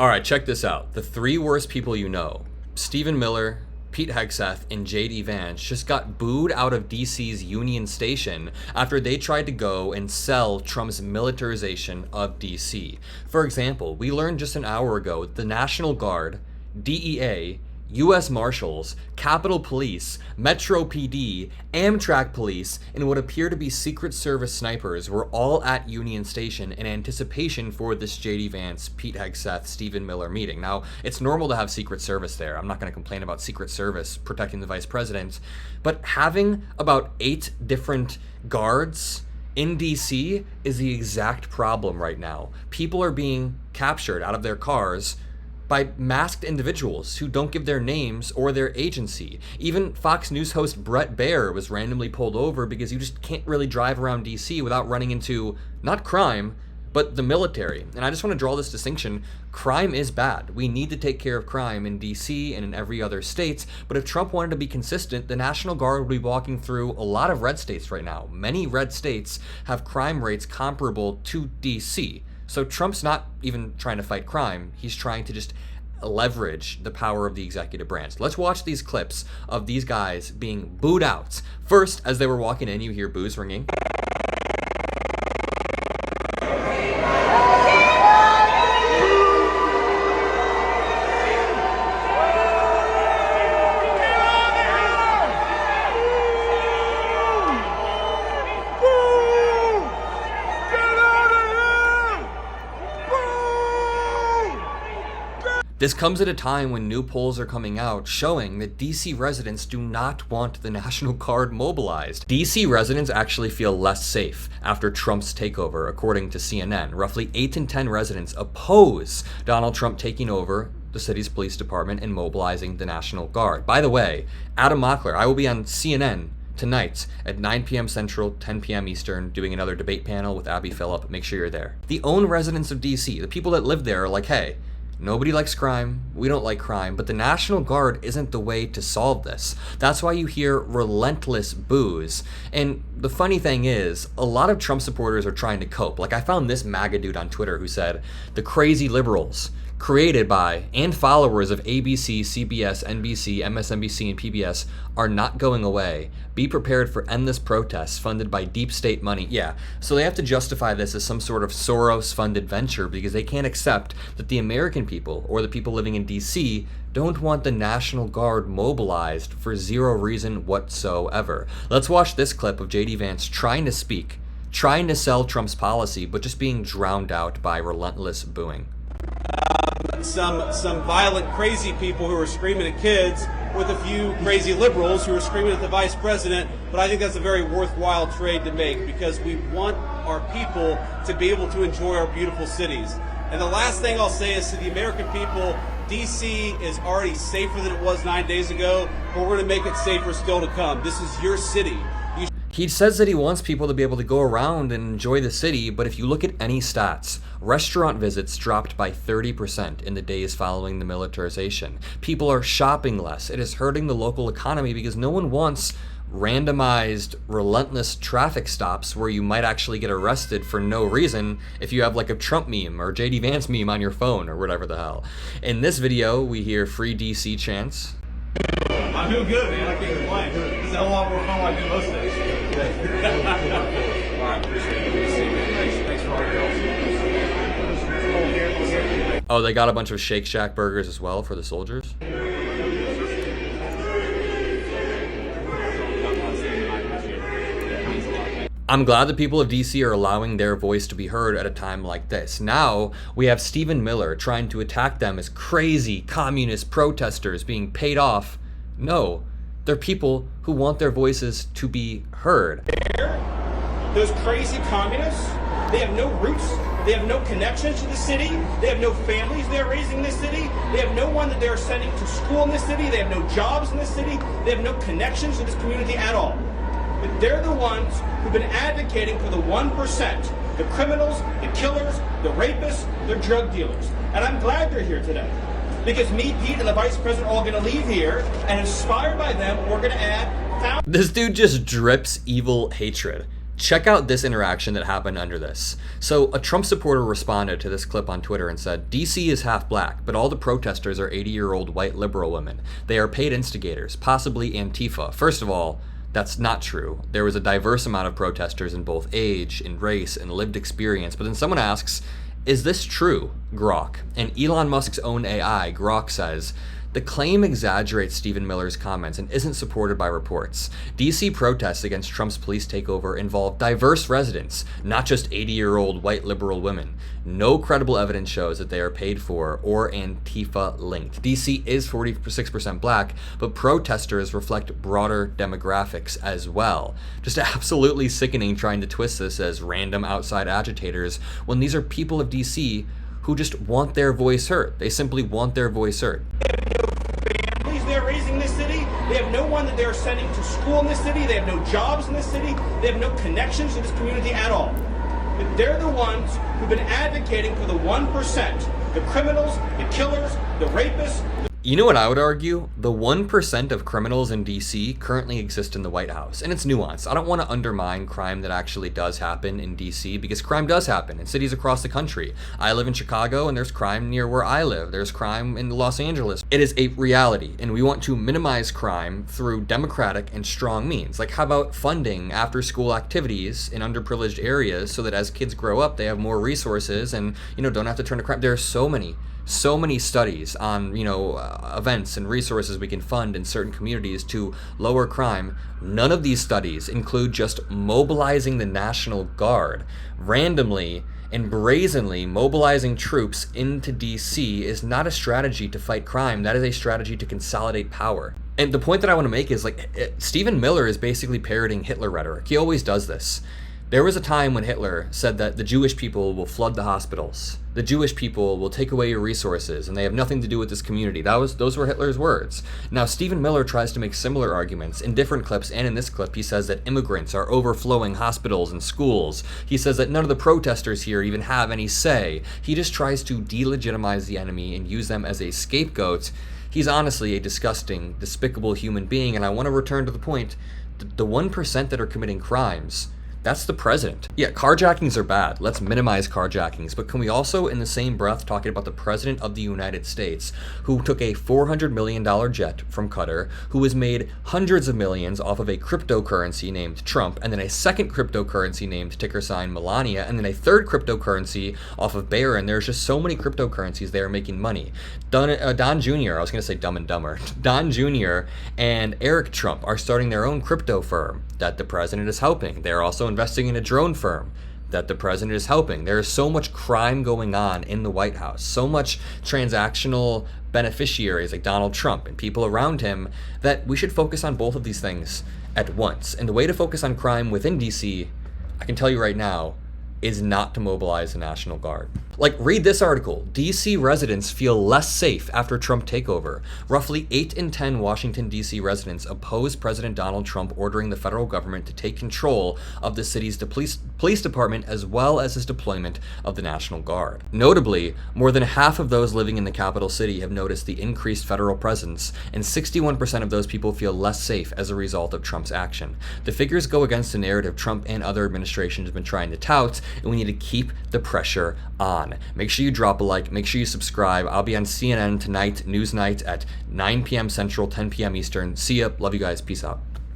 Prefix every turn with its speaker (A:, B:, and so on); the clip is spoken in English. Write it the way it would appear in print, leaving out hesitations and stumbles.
A: Alright, check this out. The 3 worst people you know, Stephen Miller, Pete Hegseth, and JD Vance, just got booed out of DC's Union Station after they tried to go and sell Trump's militarization of DC. For example, we learned just an hour ago that the National Guard, DEA, U.S. Marshals, Capitol Police, Metro PD, Amtrak Police, and what appear to be Secret Service snipers were all at Union Station in anticipation for this JD Vance, Pete Hegseth, Stephen Miller meeting. Now, it's normal to have Secret Service there. I'm not going to complain about Secret Service protecting the vice president, but having about 8 different guards in DC is the exact problem right now. People are being captured out of their cars by masked individuals who don't give their names or their agency. Even Fox News host Bret Baier was randomly pulled over because you just can't really drive around DC without running into, not crime, but the military. And I just want to draw this distinction. Crime is bad. We need to take care of crime in DC and in every other state. But if Trump wanted to be consistent, the National Guard would be walking through a lot of red states right now. Many red states have crime rates comparable to DC. So Trump's not even trying to fight crime. He's trying to just leverage the power of the executive branch. Let's watch these clips of these guys being booed out. First, as they were walking in, you hear boos ringing. This comes at a time when new polls are coming out showing that DC residents do not want the National Guard mobilized. DC residents actually feel less safe after Trump's takeover, according to CNN. Roughly 8 in 10 residents oppose Donald Trump taking over the city's police department and mobilizing the National Guard. By the way, Adam Mockler, I will be on CNN tonight at 9 p.m. Central, 10 p.m. Eastern, doing another debate panel with Abby Phillip. Make sure you're there. The own residents of DC, the people that live there, are like, hey, nobody likes crime, we don't like crime, but the National Guard isn't the way to solve this. That's why you hear relentless boos. And the funny thing is, a lot of Trump supporters are trying to cope. Like, I found this MAGA dude on Twitter who said, the crazy liberals created by and followers of ABC, CBS, NBC, MSNBC, and PBS are not going away. Be prepared for endless protests funded by deep state money. Yeah, so they have to justify this as some sort of Soros-funded venture because they can't accept that the American people, or the people living in DC, don't want the National Guard mobilized for zero reason whatsoever. Let's watch this clip of JD Vance trying to speak, trying to sell Trump's policy, but just being drowned out by relentless booing.
B: Some violent, crazy people who are screaming at kids with a few crazy liberals who are screaming at the vice president. But I think that's a very worthwhile trade to make because we want our people to be able to enjoy our beautiful cities. And the last thing I'll say is to the American people, DC is already safer than it was 9 days ago, but we're going to make it safer still to come. This is your city.
A: He says that he wants people to be able to go around and enjoy the city, but if you look at any stats, restaurant visits dropped by 30% in the days following the militarization. People are shopping less. It is hurting the local economy because no one wants randomized, relentless traffic stops where you might actually get arrested for no reason if you have like a Trump meme or JD Vance meme on your phone or whatever the hell. In this video, we hear free DC chants.
B: I'm doing good, man. I can't complain. It's a lot more fun than I do most days. All right, appreciate it. Thanks for all your help.
A: Oh, they got a bunch of Shake Shack burgers as well for the soldiers. I'm glad the people of DC are allowing their voice to be heard at a time like this. Now, we have Stephen Miller trying to attack them as crazy communist protesters being paid off. No, they're people who want their voices to be heard.
C: Those crazy communists, they have no roots, they have no connections to the city, they have no families they're raising in this city, they have no one that they're sending to school in this city, they have no jobs in this city, they have no connections to this community at all. But they're the ones who've been advocating for the 1%, the criminals, the killers, the rapists, the drug dealers. And I'm glad they're here today. Because me, Pete, and the vice president are all going to leave here, and inspired by them, we're going to add thousands.
A: This dude just drips evil hatred. Check out this interaction that happened under this. So a Trump supporter responded to this clip on Twitter and said, DC is half black, but all the protesters are 80-year-old white liberal women. They are paid instigators, possibly Antifa. First of all, that's not true. There was a diverse amount of protesters in both age, and race, and lived experience. But then someone asks, is this true, Grok? And Elon Musk's own AI, Grok, says, the claim exaggerates Stephen Miller's comments and isn't supported by reports. DC protests against Trump's police takeover involve diverse residents, not just 80-year-old white liberal women. No credible evidence shows that they are paid for or Antifa linked. DC is 46% black, but protesters reflect broader demographics as well. Just absolutely sickening trying to twist this as random outside agitators when these are people of DC who just want their voice heard. They simply want their voice heard.
C: Families they're raising in this city. They have no one that they're sending to school in this city. They have no jobs in this city. They have no connections to this community at all. But they're the ones who've been advocating for the 1%, the criminals, the killers, the rapists.
A: You know what I would argue? The 1% of criminals in DC currently exist in the White House, and it's nuanced. I don't want to undermine crime that actually does happen in DC, because crime does happen in cities across the country. I live in Chicago, and there's crime near where I live. There's crime in Los Angeles. It is a reality, and we want to minimize crime through democratic and strong means. Like, how about funding after-school activities in underprivileged areas so that as kids grow up, they have more resources and, don't have to turn to crime. There are so many studies on, events and resources we can fund in certain communities to lower crime. None of these studies include just mobilizing the National Guard. Randomly and brazenly mobilizing troops into DC is not a strategy to fight crime. That is a strategy to consolidate power. And the point that I want to make is, Stephen Miller is basically parroting Hitler rhetoric. He always does this. There was a time when Hitler said that the Jewish people will flood the hospitals. The Jewish people will take away your resources, and they have nothing to do with this community. Those were Hitler's words. Now, Stephen Miller tries to make similar arguments in different clips, and in this clip, he says that immigrants are overflowing hospitals and schools. He says that none of the protesters here even have any say. He just tries to delegitimize the enemy and use them as a scapegoat. He's honestly a disgusting, despicable human being, and I want to return to the point. The 1% that are committing crimes, that's the president. Yeah, carjackings are bad. Let's minimize carjackings. But can we also, in the same breath, talk about the president of the United States, who took a $400 million jet from Qatar, who has made hundreds of millions off of a cryptocurrency named Trump, and then a second cryptocurrency named ticker sign Melania, and then a third cryptocurrency off of Bear, and there's just so many cryptocurrencies they are making money. Don Jr., I was going to say Dumb and Dumber, Don Jr. and Eric Trump are starting their own crypto firm that the president is helping. They're also investing in a drone firm that the president is helping. There is so much crime going on in the White House, so much transactional beneficiaries like Donald Trump and people around him, that we should focus on both of these things at once. And the way to focus on crime within DC, I can tell you right now, is not to mobilize the National Guard. Read this article. DC residents feel less safe after Trump takeover. Roughly 8 in 10 Washington, D.C. residents oppose President Donald Trump ordering the federal government to take control of the city's police department, as well as his deployment of the National Guard. Notably, more than half of those living in the capital city have noticed the increased federal presence, and 61% of those people feel less safe as a result of Trump's action. The figures go against the narrative Trump and other administrations have been trying to tout, and we need to keep the pressure on. Make sure you drop a like, make sure you subscribe. I'll be on CNN tonight, Newsnight at 9 p.m. Central, 10 p.m. Eastern. See ya. Love you guys. Peace out.